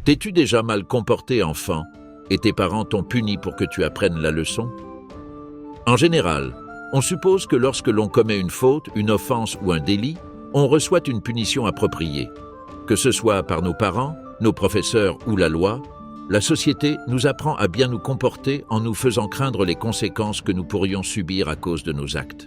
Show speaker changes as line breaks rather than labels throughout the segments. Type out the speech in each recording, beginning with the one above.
T'es-tu déjà mal comporté enfant et tes parents t'ont puni pour que tu apprennes la leçon? En général, on suppose que lorsque l'on commet une faute, une offense ou un délit, on reçoit une punition appropriée. Que ce soit par nos parents, nos professeurs ou la loi, la société nous apprend à bien nous comporter en nous faisant craindre les conséquences que nous pourrions subir à cause de nos actes.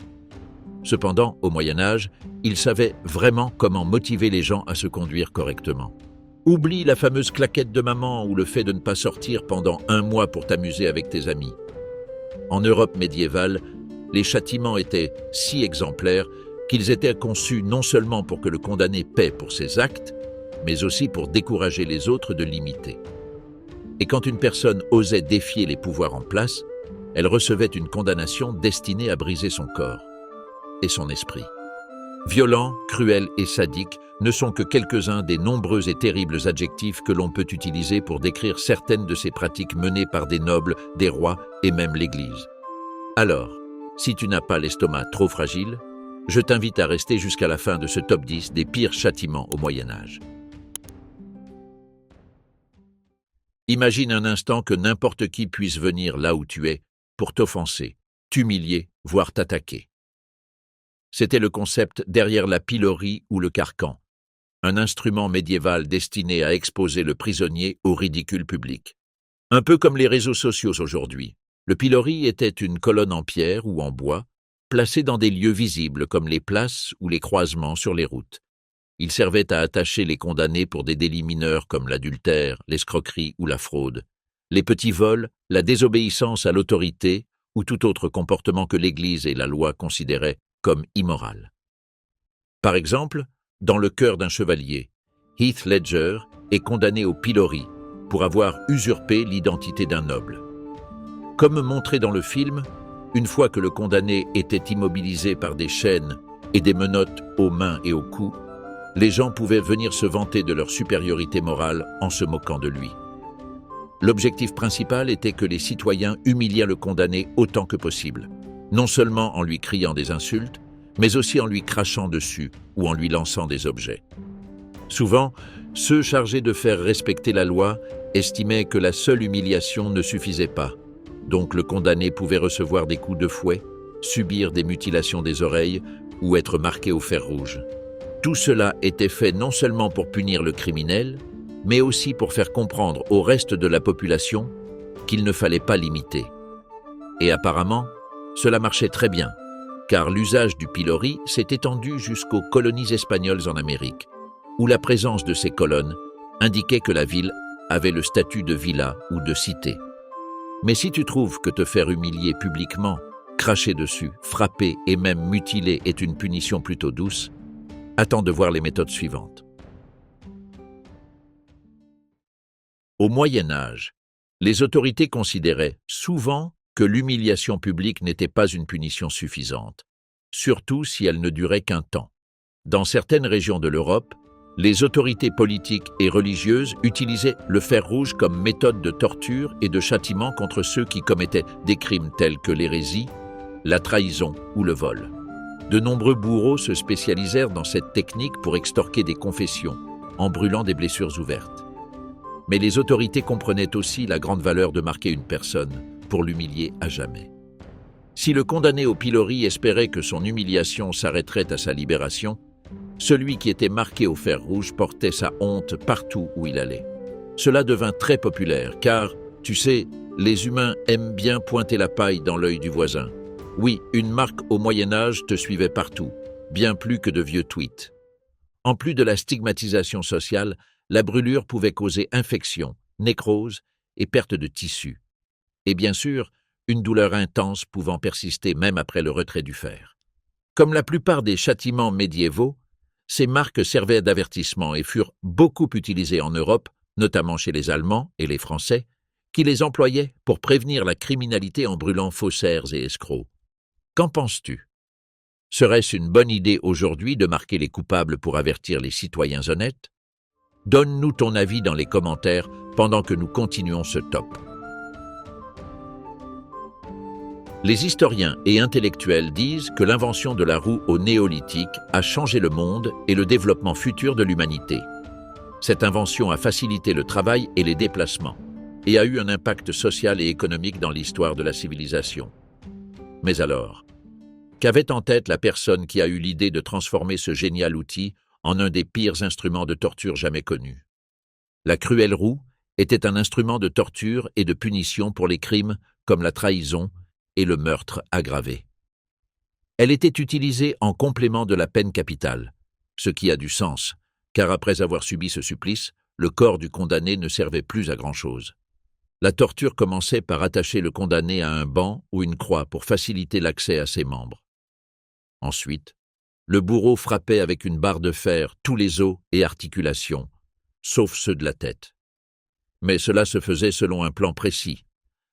Cependant, au Moyen-Âge, ils savaient vraiment comment motiver les gens à se conduire correctement. Oublie la fameuse claquette de maman ou le fait de ne pas sortir pendant 1 mois pour t'amuser avec tes amis. En Europe médiévale, les châtiments étaient si exemplaires qu'ils étaient conçus non seulement pour que le condamné paie pour ses actes, mais aussi pour décourager les autres de l'imiter. Et quand une personne osait défier les pouvoirs en place, elle recevait une condamnation destinée à briser son corps et son esprit. Violent, cruel et sadique ne sont que quelques-uns des nombreux et terribles adjectifs que l'on peut utiliser pour décrire certaines de ces pratiques menées par des nobles, des rois et même l'Église. Alors, si tu n'as pas l'estomac trop fragile, je t'invite à rester jusqu'à la fin de ce top 10 des pires châtiments au Moyen-Âge. Imagine un instant que n'importe qui puisse venir là où tu es pour t'offenser, t'humilier, voire t'attaquer. C'était le concept derrière la pilori ou le carcan, un instrument médiéval destiné à exposer le prisonnier au ridicule public. Un peu comme les réseaux sociaux aujourd'hui, le pilori était une colonne en pierre ou en bois, placée dans des lieux visibles comme les places ou les croisements sur les routes. Il servait à attacher les condamnés pour des délits mineurs comme l'adultère, l'escroquerie ou la fraude, les petits vols, la désobéissance à l'autorité ou tout autre comportement que l'Église et la loi considéraient comme immoral. Par exemple, dans Le Cœur d'un chevalier, Heath Ledger est condamné au pilori pour avoir usurpé l'identité d'un noble. Comme montré dans le film, une fois que le condamné était immobilisé par des chaînes et des menottes aux mains et au cou, les gens pouvaient venir se vanter de leur supériorité morale en se moquant de lui. L'objectif principal était que les citoyens humiliaient le condamné autant que possible, non seulement en lui criant des insultes, mais aussi en lui crachant dessus ou en lui lançant des objets. Souvent, ceux chargés de faire respecter la loi estimaient que la seule humiliation ne suffisait pas, donc le condamné pouvait recevoir des coups de fouet, subir des mutilations des oreilles ou être marqué au fer rouge. Tout cela était fait non seulement pour punir le criminel, mais aussi pour faire comprendre au reste de la population qu'il ne fallait pas l'imiter. Et apparemment, cela marchait très bien, car l'usage du pilori s'est étendu jusqu'aux colonies espagnoles en Amérique, où la présence de ces colonnes indiquait que la ville avait le statut de villa ou de cité. Mais si tu trouves que te faire humilier publiquement, cracher dessus, frapper et même mutiler est une punition plutôt douce, attends de voir les méthodes suivantes. Au Moyen Âge, les autorités considéraient souvent que l'humiliation publique n'était pas une punition suffisante, surtout si elle ne durait qu'un temps. Dans certaines régions de l'Europe, les autorités politiques et religieuses utilisaient le fer rouge comme méthode de torture et de châtiment contre ceux qui commettaient des crimes tels que l'hérésie, la trahison ou le vol. De nombreux bourreaux se spécialisèrent dans cette technique pour extorquer des confessions, en brûlant des blessures ouvertes. Mais les autorités comprenaient aussi la grande valeur de marquer une personne pour l'humilier à jamais. Si le condamné au pilori espérait que son humiliation s'arrêterait à sa libération, celui qui était marqué au fer rouge portait sa honte partout où il allait. Cela devint très populaire car, tu sais, les humains aiment bien pointer la paille dans l'œil du voisin. Oui, une marque au Moyen-Âge te suivait partout, bien plus que de vieux tweets. En plus de la stigmatisation sociale, la brûlure pouvait causer infection, nécrose et perte de tissu. Et bien sûr, une douleur intense pouvant persister même après le retrait du fer. Comme la plupart des châtiments médiévaux, ces marques servaient d'avertissement et furent beaucoup utilisées en Europe, notamment chez les Allemands et les Français, qui les employaient pour prévenir la criminalité en brûlant faussaires et escrocs. Qu'en penses-tu? Serait-ce une bonne idée aujourd'hui de marquer les coupables pour avertir les citoyens honnêtes? Donne-nous ton avis dans les commentaires pendant que nous continuons ce top. Les historiens et intellectuels disent que l'invention de la roue au néolithique a changé le monde et le développement futur de l'humanité. Cette invention a facilité le travail et les déplacements, et a eu un impact social et économique dans l'histoire de la civilisation. Mais alors, qu'avait en tête la personne qui a eu l'idée de transformer ce génial outil en un des pires instruments de torture jamais connus? La cruelle roue était un instrument de torture et de punition pour les crimes comme la trahison et le meurtre aggravé. Elle était utilisée en complément de la peine capitale, ce qui a du sens, car après avoir subi ce supplice, le corps du condamné ne servait plus à grand-chose. La torture commençait par attacher le condamné à un banc ou une croix pour faciliter l'accès à ses membres. Ensuite, le bourreau frappait avec une barre de fer tous les os et articulations, sauf ceux de la tête. Mais cela se faisait selon un plan précis,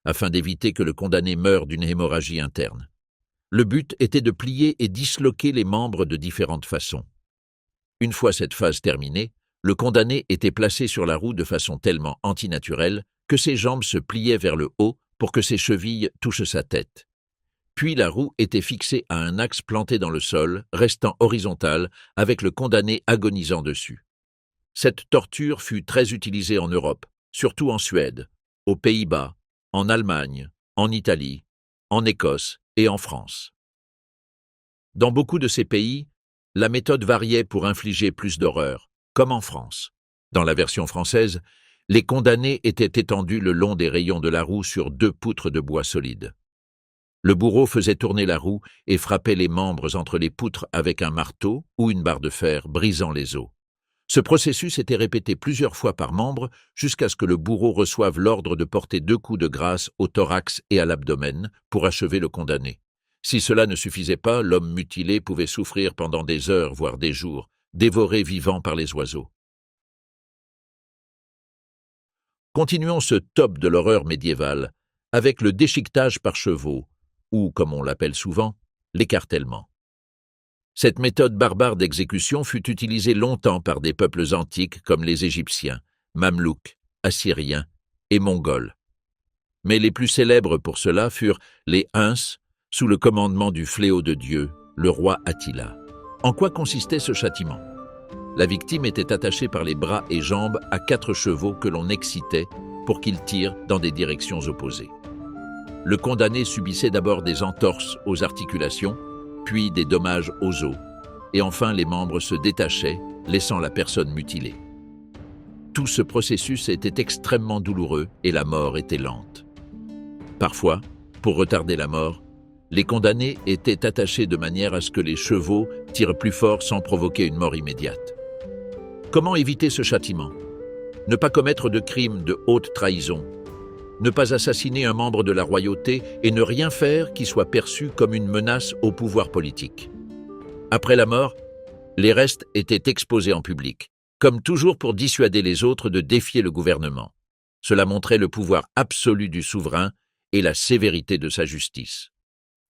afin d'éviter que le condamné meure d'une hémorragie interne. Le but était de plier et disloquer les membres de différentes façons. Une fois cette phase terminée, le condamné était placé sur la roue de façon tellement antinaturelle que ses jambes se pliaient vers le haut pour que ses chevilles touchent sa tête. Puis la roue était fixée à un axe planté dans le sol, restant horizontale, avec le condamné agonisant dessus. Cette torture fut très utilisée en Europe, surtout en Suède, aux Pays-Bas, en Allemagne, en Italie, en Écosse et en France. Dans beaucoup de ces pays, la méthode variait pour infliger plus d'horreur, comme en France. Dans la version française, les condamnés étaient étendus le long des rayons de la roue sur 2 poutres de bois solides. Le bourreau faisait tourner la roue et frappait les membres entre les poutres avec un marteau ou une barre de fer, brisant les os. Ce processus était répété plusieurs fois par membre jusqu'à ce que le bourreau reçoive l'ordre de porter 2 coups de grâce au thorax et à l'abdomen pour achever le condamné. Si cela ne suffisait pas, l'homme mutilé pouvait souffrir pendant des heures, voire des jours, dévoré vivant par les oiseaux. Continuons ce top de l'horreur médiévale avec le déchiquetage par chevaux, ou, comme on l'appelle souvent, l'écartèlement. Cette méthode barbare d'exécution fut utilisée longtemps par des peuples antiques comme les Égyptiens, Mamelouks, Assyriens et Mongols. Mais les plus célèbres pour cela furent les Huns, sous le commandement du fléau de Dieu, le roi Attila. En quoi consistait ce châtiment? La victime était attachée par les bras et jambes à 4 chevaux que l'on excitait pour qu'ils tirent dans des directions opposées. Le condamné subissait d'abord des entorses aux articulations, puis des dommages aux os, et enfin les membres se détachaient, laissant la personne mutilée. Tout ce processus était extrêmement douloureux et la mort était lente. Parfois, pour retarder la mort, les condamnés étaient attachés de manière à ce que les chevaux tirent plus fort sans provoquer une mort immédiate. Comment éviter ce châtiment? Ne pas commettre de crimes de haute trahison, ne pas assassiner un membre de la royauté et ne rien faire qui soit perçu comme une menace au pouvoir politique. Après la mort, les restes étaient exposés en public, comme toujours pour dissuader les autres de défier le gouvernement. Cela montrait le pouvoir absolu du souverain et la sévérité de sa justice.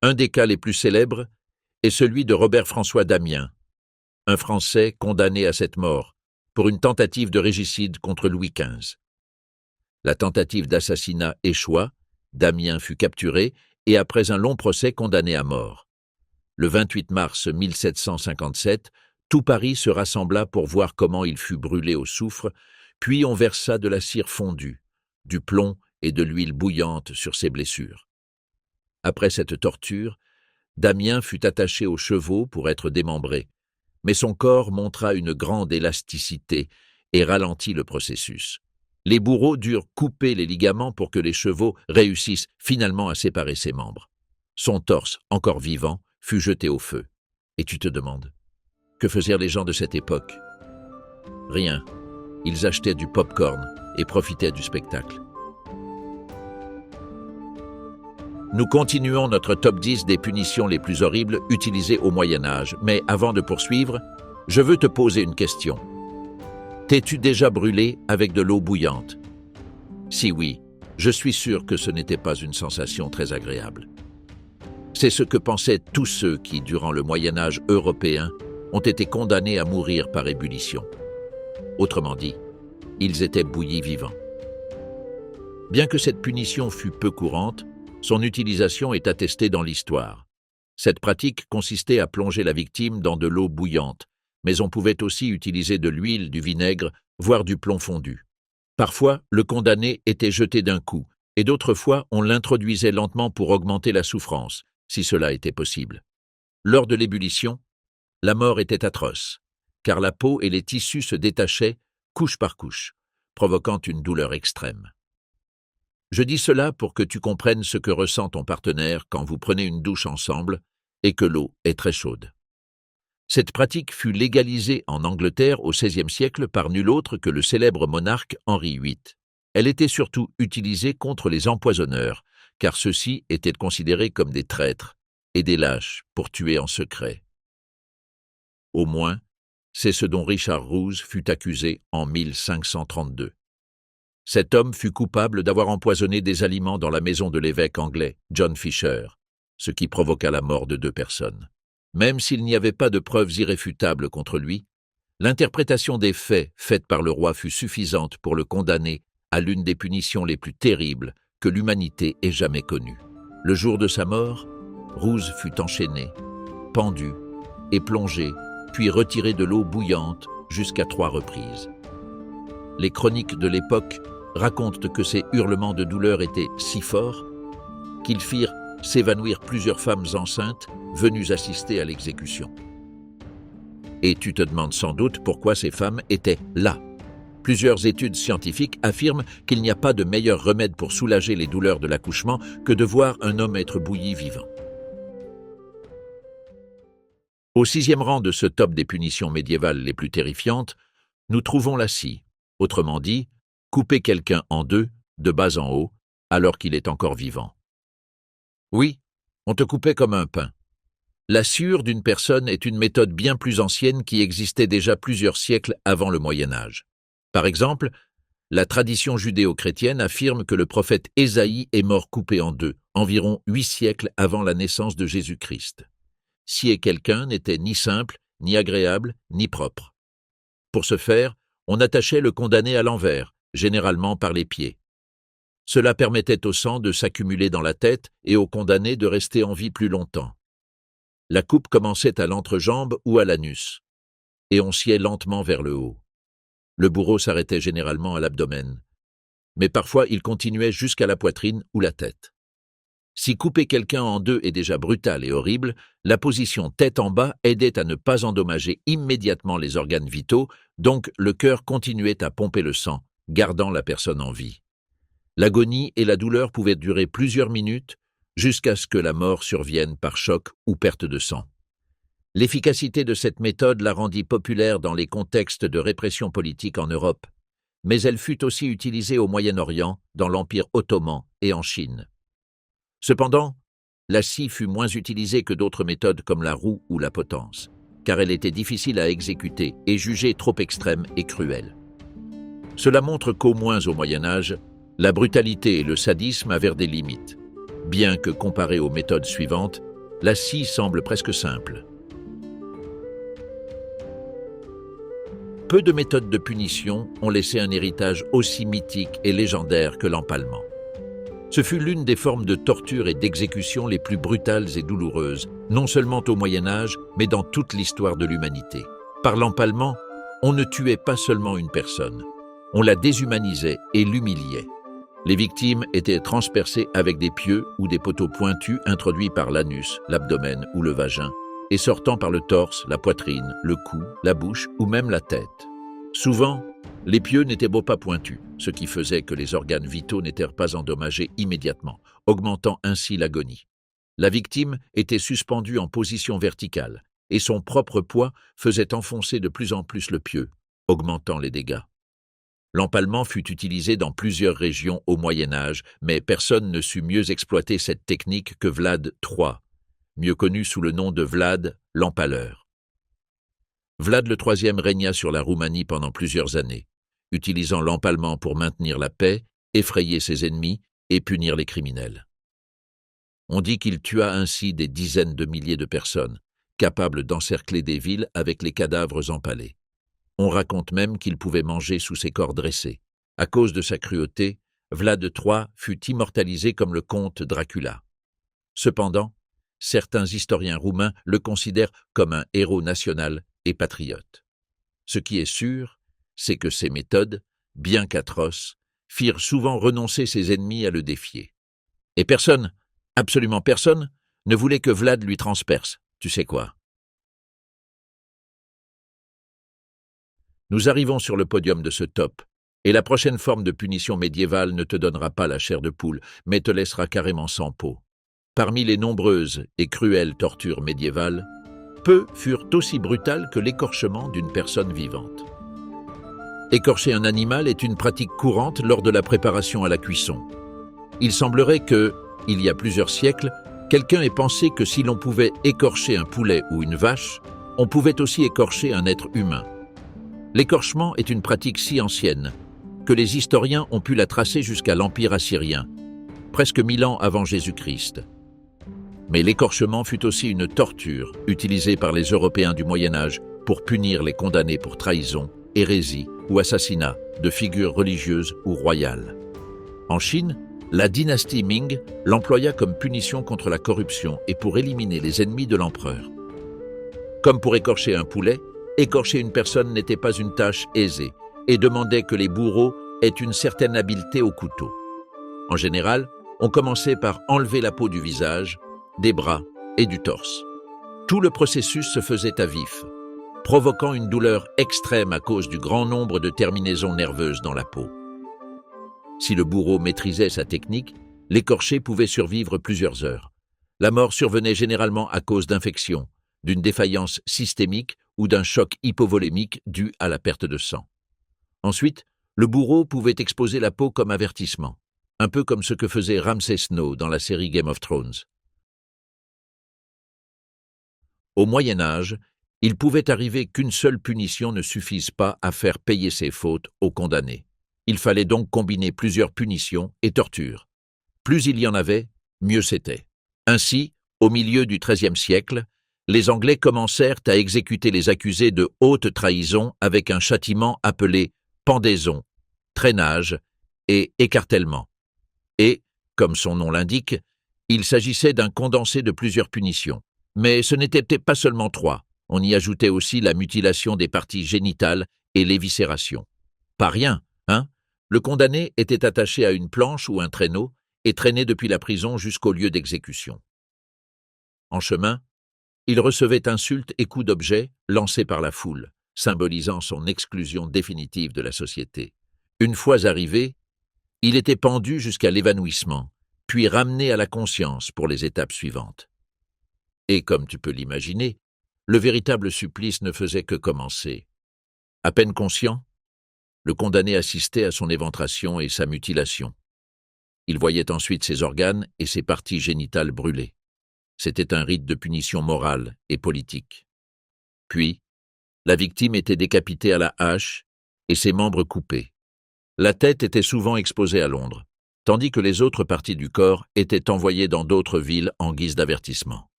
Un des cas les plus célèbres est celui de Robert-François Damien, un Français condamné à cette mort pour une tentative de régicide contre Louis XV. La tentative d'assassinat échoua, Damien fut capturé et après un long procès condamné à mort. Le 28 mars 1757, tout Paris se rassembla pour voir comment il fut brûlé au soufre, puis on versa de la cire fondue, du plomb et de l'huile bouillante sur ses blessures. Après cette torture, Damien fut attaché aux chevaux pour être démembré, mais son corps montra une grande élasticité et ralentit le processus. Les bourreaux durent couper les ligaments pour que les chevaux réussissent finalement à séparer ses membres. Son torse, encore vivant, fut jeté au feu. Et tu te demandes, que faisaient les gens de cette époque? Rien. Ils achetaient du pop-corn et profitaient du spectacle. Nous continuons notre top 10 des punitions les plus horribles utilisées au Moyen-Âge, mais avant de poursuivre, je veux te poser une question. T'es-tu déjà brûlé avec de l'eau bouillante? Si oui, je suis sûr que ce n'était pas une sensation très agréable. C'est ce que pensaient tous ceux qui, durant le Moyen-Âge européen, ont été condamnés à mourir par ébullition. Autrement dit, ils étaient bouillis vivants. Bien que cette punition fût peu courante, son utilisation est attestée dans l'histoire. Cette pratique consistait à plonger la victime dans de l'eau bouillante, mais on pouvait aussi utiliser de l'huile, du vinaigre voire du plomb fondu. Parfois, le condamné était jeté d'un coup, et d'autres fois, on l'introduisait lentement pour augmenter la souffrance, si cela était possible. Lors de l'ébullition, la mort était atroce, car la peau et les tissus se détachaient couche par couche, provoquant une douleur extrême. Je dis cela pour que tu comprennes ce que ressent ton partenaire quand vous prenez une douche ensemble et que l'eau est très chaude. Cette pratique fut légalisée en Angleterre au XVIe siècle par nul autre que le célèbre monarque Henri VIII. Elle était surtout utilisée contre les empoisonneurs, car ceux-ci étaient considérés comme des traîtres et des lâches pour tuer en secret. Au moins, c'est ce dont Richard Rouse fut accusé en 1532. Cet homme fut coupable d'avoir empoisonné des aliments dans la maison de l'évêque anglais, John Fisher, ce qui provoqua la mort de 2 personnes. Même s'il n'y avait pas de preuves irréfutables contre lui, l'interprétation des faits faite par le roi fut suffisante pour le condamner à l'une des punitions les plus terribles que l'humanité ait jamais connues. Le jour de sa mort, Rouse fut enchaîné, pendu et plongé, puis retiré de l'eau bouillante jusqu'à 3 reprises. Les chroniques de l'époque racontent que ces hurlements de douleur étaient si forts qu'ils firent s'évanouir plusieurs femmes enceintes venues assister à l'exécution. Et tu te demandes sans doute pourquoi ces femmes étaient là. Plusieurs études scientifiques affirment qu'il n'y a pas de meilleur remède pour soulager les douleurs de l'accouchement que de voir un homme être bouilli vivant. Au 6e rang de ce top des punitions médiévales les plus terrifiantes, nous trouvons la scie, autrement dit, couper quelqu'un en 2, de bas en haut, alors qu'il est encore vivant. Oui, on te coupait comme un pain. La sciure d'une personne est une méthode bien plus ancienne qui existait déjà plusieurs siècles avant le Moyen-Âge. Par exemple, la tradition judéo-chrétienne affirme que le prophète Ésaïe est mort coupé en 2, environ 8 siècles avant la naissance de Jésus-Christ. Scier quelqu'un n'était ni simple, ni agréable, ni propre. Pour ce faire, on attachait le condamné à l'envers, généralement par les pieds. Cela permettait au sang de s'accumuler dans la tête et au condamné de rester en vie plus longtemps. La coupe commençait à l'entrejambe ou à l'anus, et on sciait lentement vers le haut. Le bourreau s'arrêtait généralement à l'abdomen, mais parfois il continuait jusqu'à la poitrine ou la tête. Si couper quelqu'un en 2 est déjà brutal et horrible, la position tête en bas aidait à ne pas endommager immédiatement les organes vitaux, donc le cœur continuait à pomper le sang, gardant la personne en vie. L'agonie et la douleur pouvaient durer plusieurs minutes jusqu'à ce que la mort survienne par choc ou perte de sang. L'efficacité de cette méthode la rendit populaire dans les contextes de répression politique en Europe, mais elle fut aussi utilisée au Moyen-Orient, dans l'Empire ottoman et en Chine. Cependant, la scie fut moins utilisée que d'autres méthodes comme la roue ou la potence, car elle était difficile à exécuter et jugée trop extrême et cruelle. Cela montre qu'au moins au Moyen-Âge, la brutalité et le sadisme avaient des limites, bien que comparé aux méthodes suivantes, la scie semble presque simple. Peu de méthodes de punition ont laissé un héritage aussi mythique et légendaire que l'empalement. Ce fut l'une des formes de torture et d'exécution les plus brutales et douloureuses, non seulement au Moyen-Âge, mais dans toute l'histoire de l'humanité. Par l'empalement, on ne tuait pas seulement une personne, on la déshumanisait et l'humiliait. Les victimes étaient transpercées avec des pieux ou des poteaux pointus introduits par l'anus, l'abdomen ou le vagin, et sortant par le torse, la poitrine, le cou, la bouche ou même la tête. Souvent, les pieux n'étaient pas pointus, ce qui faisait que les organes vitaux n'étaient pas endommagés immédiatement, augmentant ainsi l'agonie. La victime était suspendue en position verticale, et son propre poids faisait enfoncer de plus en plus le pieu, augmentant les dégâts. L'empalement fut utilisé dans plusieurs régions au Moyen-Âge, mais personne ne sut mieux exploiter cette technique que Vlad III, mieux connu sous le nom de Vlad l'Empaleur. Vlad le IIIe régna sur la Roumanie pendant plusieurs années, utilisant l'empalement pour maintenir la paix, effrayer ses ennemis et punir les criminels. On dit qu'il tua ainsi des dizaines de milliers de personnes, capables d'encercler des villes avec les cadavres empalés. On raconte même qu'il pouvait manger sous ses corps dressés. À cause de sa cruauté, Vlad III fut immortalisé comme le comte Dracula. Cependant, certains historiens roumains le considèrent comme un héros national et patriote. Ce qui est sûr, c'est que ces méthodes, bien qu'atroces, firent souvent renoncer ses ennemis à le défier. Et personne, absolument personne, ne voulait que Vlad lui transperce, tu sais quoi. Nous arrivons sur le podium de ce top, et la prochaine forme de punition médiévale ne te donnera pas la chair de poule, mais te laissera carrément sans peau. Parmi les nombreuses et cruelles tortures médiévales, peu furent aussi brutales que l'écorchement d'une personne vivante. Écorcher un animal est une pratique courante lors de la préparation à la cuisson. Il semblerait que, il y a plusieurs siècles, quelqu'un ait pensé que si l'on pouvait écorcher un poulet ou une vache, on pouvait aussi écorcher un être humain. L'écorchement est une pratique si ancienne que les historiens ont pu la tracer jusqu'à l'Empire assyrien, presque 1000 ans avant Jésus-Christ. Mais l'écorchement fut aussi une torture utilisée par les Européens du Moyen-Âge pour punir les condamnés pour trahison, hérésie ou assassinat de figures religieuses ou royales. En Chine, la dynastie Ming l'employa comme punition contre la corruption et pour éliminer les ennemis de l'empereur. Comme pour écorcher un poulet, écorcher une personne n'était pas une tâche aisée et demandait que les bourreaux aient une certaine habileté au couteau. En général, on commençait par enlever la peau du visage, des bras et du torse. Tout le processus se faisait à vif, provoquant une douleur extrême à cause du grand nombre de terminaisons nerveuses dans la peau. Si le bourreau maîtrisait sa technique, l'écorché pouvait survivre plusieurs heures. La mort survenait généralement à cause d'infections, d'une défaillance systémique ou d'un choc hypovolémique dû à la perte de sang. Ensuite, le bourreau pouvait exposer la peau comme avertissement, un peu comme ce que faisait Ramsay Snow dans la série Game of Thrones. Au Moyen Âge, il pouvait arriver qu'une seule punition ne suffise pas à faire payer ses fautes aux condamnés. Il fallait donc combiner plusieurs punitions et tortures. Plus il y en avait, mieux c'était. Ainsi, au milieu du XIIIe siècle, les Anglais commencèrent à exécuter les accusés de haute trahison avec un châtiment appelé pendaison, traînage et écartèlement. Et, comme son nom l'indique, il s'agissait d'un condensé de plusieurs punitions. Mais ce n'était pas seulement 3, on y ajoutait aussi la mutilation des parties génitales et l'éviscération. Pas rien, hein? Le condamné était attaché à une planche ou un traîneau et traîné depuis la prison jusqu'au lieu d'exécution. En chemin, il recevait insultes et coups d'objets lancés par la foule, symbolisant son exclusion définitive de la société. Une fois arrivé, il était pendu jusqu'à l'évanouissement, puis ramené à la conscience pour les étapes suivantes. Et comme tu peux l'imaginer, le véritable supplice ne faisait que commencer. À peine conscient, le condamné assistait à son éventration et sa mutilation. Il voyait ensuite ses organes et ses parties génitales brûlées. C'était un rite de punition morale et politique. Puis, la victime était décapitée à la hache et ses membres coupés. La tête était souvent exposée à Londres, tandis que les autres parties du corps étaient envoyées dans d'autres villes en guise d'avertissement.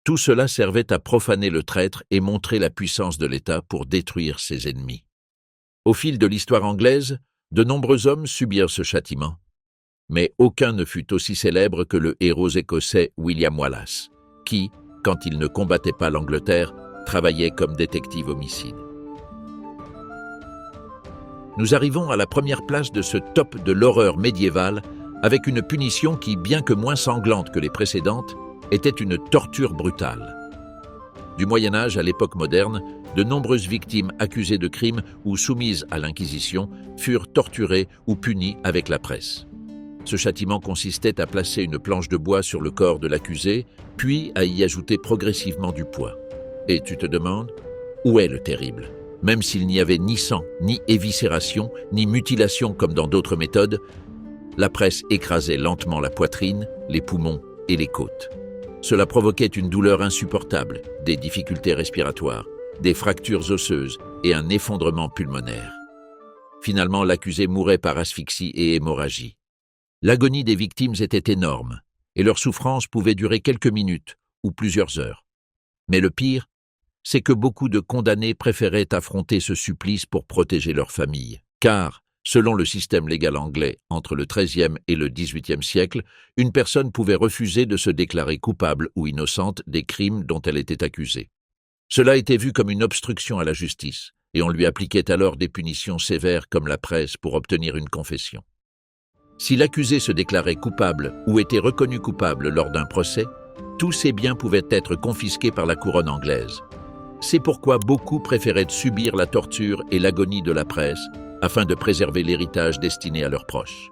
Tout cela servait à profaner le traître et montrer la puissance de l'État pour détruire ses ennemis. Au fil de l'histoire anglaise, de nombreux hommes subirent ce châtiment, mais aucun ne fut aussi célèbre que le héros écossais William Wallace, qui, quand il ne combattait pas l'Angleterre, travaillait comme détective homicide. Nous arrivons à la première place de ce top de l'horreur médiévale avec une punition qui, bien que moins sanglante que les précédentes, était une torture brutale. Du Moyen Âge à l'époque moderne, de nombreuses victimes accusées de crimes ou soumises à l'Inquisition furent torturées ou punies avec la presse. Ce châtiment consistait à placer une planche de bois sur le corps de l'accusé, puis à y ajouter progressivement du poids. Et tu te demandes, où est le terrible? Même s'il n'y avait ni sang, ni éviscération, ni mutilation comme dans d'autres méthodes, la presse écrasait lentement la poitrine, les poumons et les côtes. Cela provoquait une douleur insupportable, des difficultés respiratoires, des fractures osseuses et un effondrement pulmonaire. Finalement, l'accusé mourait par asphyxie et hémorragie. L'agonie des victimes était énorme, et leur souffrance pouvait durer quelques minutes ou plusieurs heures. Mais le pire, c'est que beaucoup de condamnés préféraient affronter ce supplice pour protéger leur famille, car, selon le système légal anglais, entre le XIIIe et le XVIIIe siècle, une personne pouvait refuser de se déclarer coupable ou innocente des crimes dont elle était accusée. Cela était vu comme une obstruction à la justice, et on lui appliquait alors des punitions sévères comme la presse pour obtenir une confession. Si l'accusé se déclarait coupable ou était reconnu coupable lors d'un procès, tous ses biens pouvaient être confisqués par la couronne anglaise. C'est pourquoi beaucoup préféraient subir la torture et l'agonie de la presse afin de préserver l'héritage destiné à leurs proches.